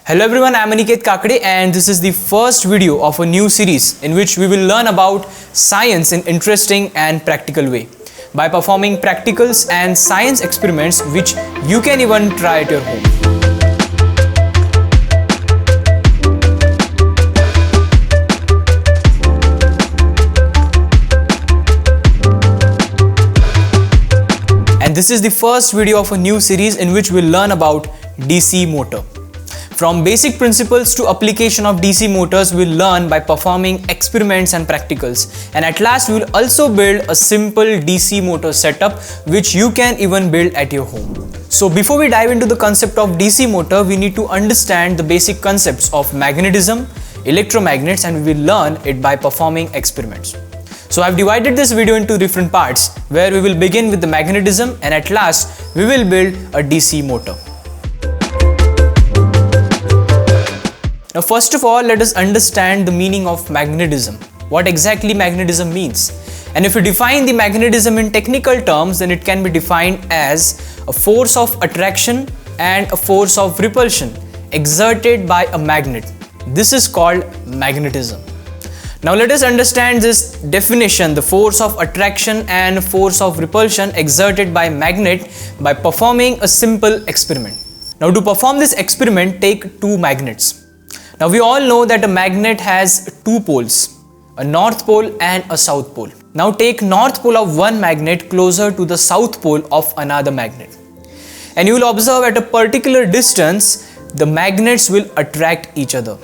Hello everyone, I am Aniket Kakade and this is the first video of a new series in which we will learn about science in interesting and practical way by performing practicals and science experiments which you can even try at your home. And this is the first video of a new series in which we'll learn about DC motor. From basic principles to application of DC motors, we'll learn by performing experiments and practicals. And at last, we'll also build a simple DC motor setup which you can even build at your home. So before we dive into the concept of DC motor, we need to understand the basic concepts of magnetism, electromagnets, and we will learn it by performing experiments. So I've divided this video into different parts where we will begin with the magnetism and at last we will build a DC motor. Now first of all, let us understand the meaning of magnetism. What exactly magnetism means? And if we define the magnetism in technical terms, then it can be defined as a force of attraction and a force of repulsion exerted by a magnet. This is called magnetism. Now let us understand this definition, the force of attraction and force of repulsion exerted by magnet, by performing a simple experiment. Now to perform this experiment, take two magnets. Now we all know that a magnet has two poles, a north pole and a south pole. Now take north pole of one magnet closer to the south pole of another magnet. And you will observe at a particular distance, the magnets will attract each other.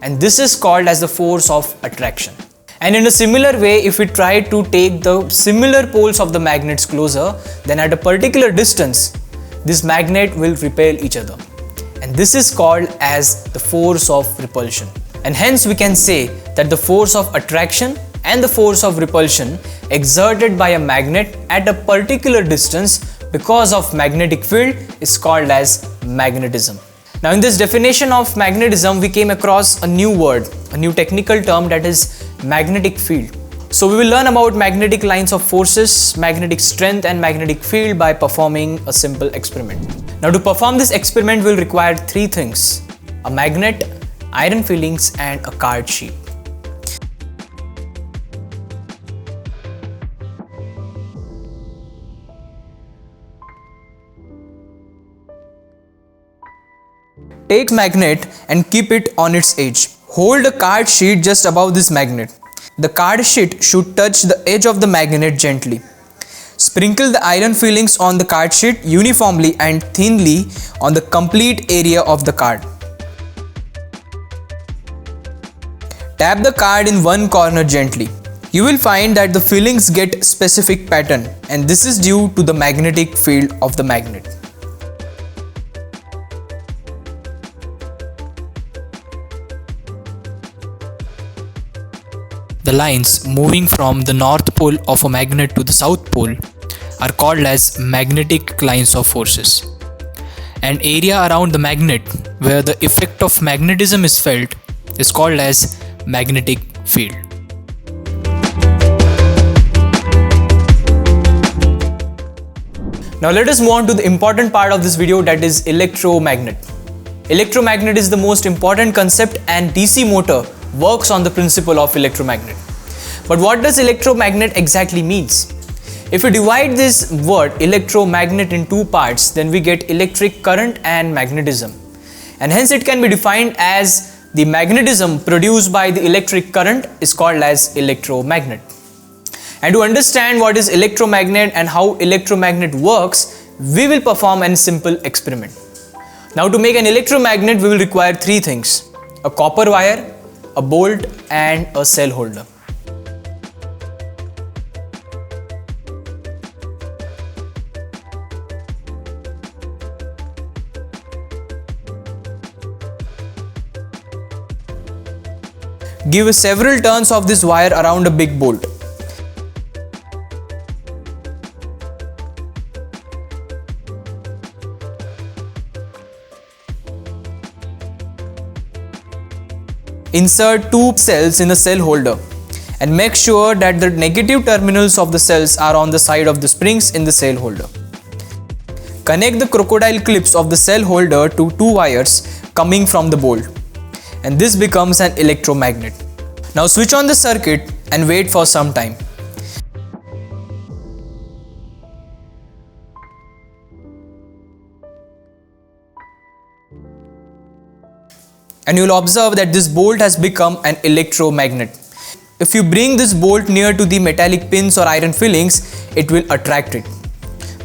And this is called as the force of attraction. And in a similar way, if we try to take the similar poles of the magnets closer, then at a particular distance, this magnet will repel each other. And this is called as the force of repulsion. And hence we can say that the force of attraction and the force of repulsion exerted by a magnet at a particular distance because of magnetic field is called as magnetism. Now in this definition of magnetism, we came across a new word, a new technical term, that is magnetic field. So we will learn about magnetic lines of forces, magnetic strength and magnetic field by performing a simple experiment. Now to perform this experiment, we'll require three things: a magnet, iron filings and a card sheet. Take magnet and keep it on its edge. Hold a card sheet just above this magnet. The card sheet should touch the edge of the magnet gently. Sprinkle the iron fillings on the card sheet uniformly and thinly on the complete area of the card. Tap the card in one corner gently. You will find that the fillings get specific pattern, and this is due to the magnetic field of the magnet. The lines moving from the north pole of a magnet to the south pole are called as magnetic lines of forces. An area around the magnet where the effect of magnetism is felt is called as magnetic field. Now let us move on to the important part of this video, that is electromagnet. Electromagnet is the most important concept and DC motor works on the principle of electromagnet. But what does electromagnet exactly means? If we divide this word electromagnet in two parts, then we get electric current and magnetism. And hence it can be defined as the magnetism produced by the electric current is called as electromagnet. And to understand what is electromagnet and how electromagnet works, we will perform a simple experiment. Now to make an electromagnet, we will require three things: a copper wire, a bolt and a cell holder. Give several turns of this wire around a big bolt. Insert two cells in a cell holder and make sure that the negative terminals of the cells are on the side of the springs in the cell holder. Connect the crocodile clips of the cell holder to two wires coming from the bolt, and this becomes an electromagnet. Now switch on the circuit and wait for some time. And you will observe that this bolt has become an electromagnet. If you bring this bolt near to the metallic pins or iron fillings, it will attract it,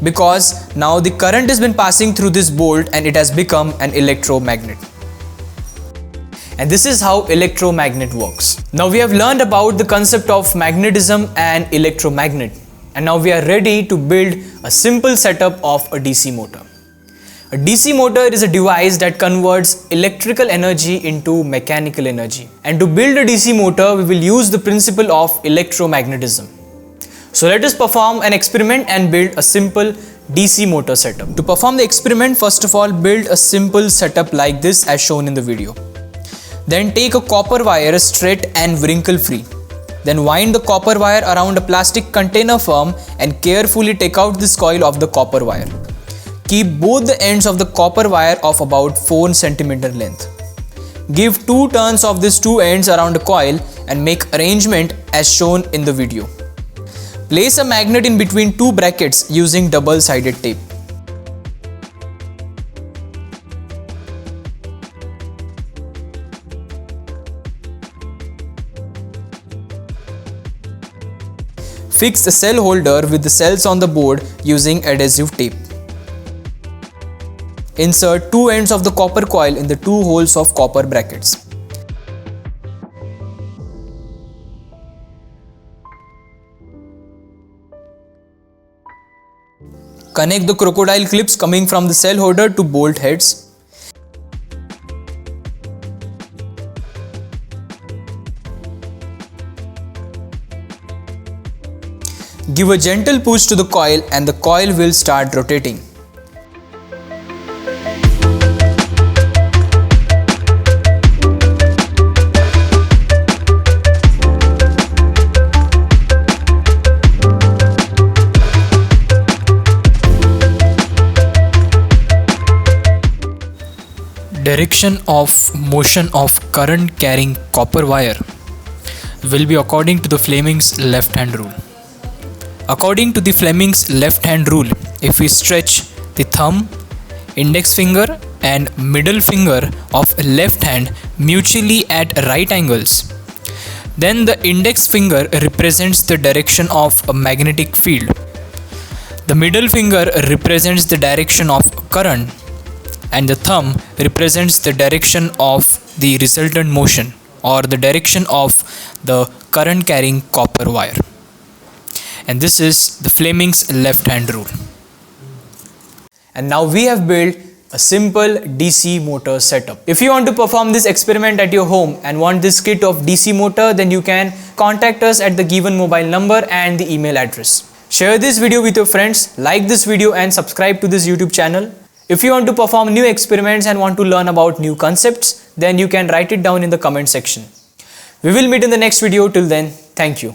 because now the current has been passing through this bolt and it has become an electromagnet. And this is how electromagnet works. Now we have learned about the concept of magnetism and electromagnet, and now we are ready to build a simple setup of a DC motor. A DC motor is a device that converts electrical energy into mechanical energy. And to build a DC motor, we will use the principle of electromagnetism. So let us perform an experiment and build a simple DC motor setup. To perform the experiment, first of all, build a simple setup like this as shown in the video. Then take a copper wire straight and wrinkle free. Then wind the copper wire around a plastic container foam and carefully take out this coil of the copper wire. Keep both the ends of the copper wire of about 4 cm length. Give 2 turns of these 2 ends around the coil and make arrangement as shown in the video. Place a magnet in between 2 brackets using double-sided tape. Fix the cell holder with the cells on the board using adhesive tape. Insert 2 ends of the copper coil in the 2 holes of copper brackets. Connect the crocodile clips coming from the cell holder to bolt heads. Give a gentle push to the coil and the coil will start rotating. Direction of motion of current carrying copper wire will be according to the Fleming's left hand rule. According to the Fleming's left hand rule, if we stretch the thumb, index finger and middle finger of left hand mutually at right angles, then the index finger represents the direction of a magnetic field. The middle finger represents the direction of current, and the thumb represents the direction of the resultant motion or the direction of the current carrying copper wire. And this is the Fleming's left hand rule. And now we have built a simple DC motor setup. If you want to perform this experiment at your home and want this kit of DC motor, then you can contact us at the given mobile number and the email address. Share this video with your friends, like this video and subscribe to this YouTube channel. If you want to perform new experiments and want to learn about new concepts, then you can write it down in the comment section. We will meet in the next video. Till then, thank you.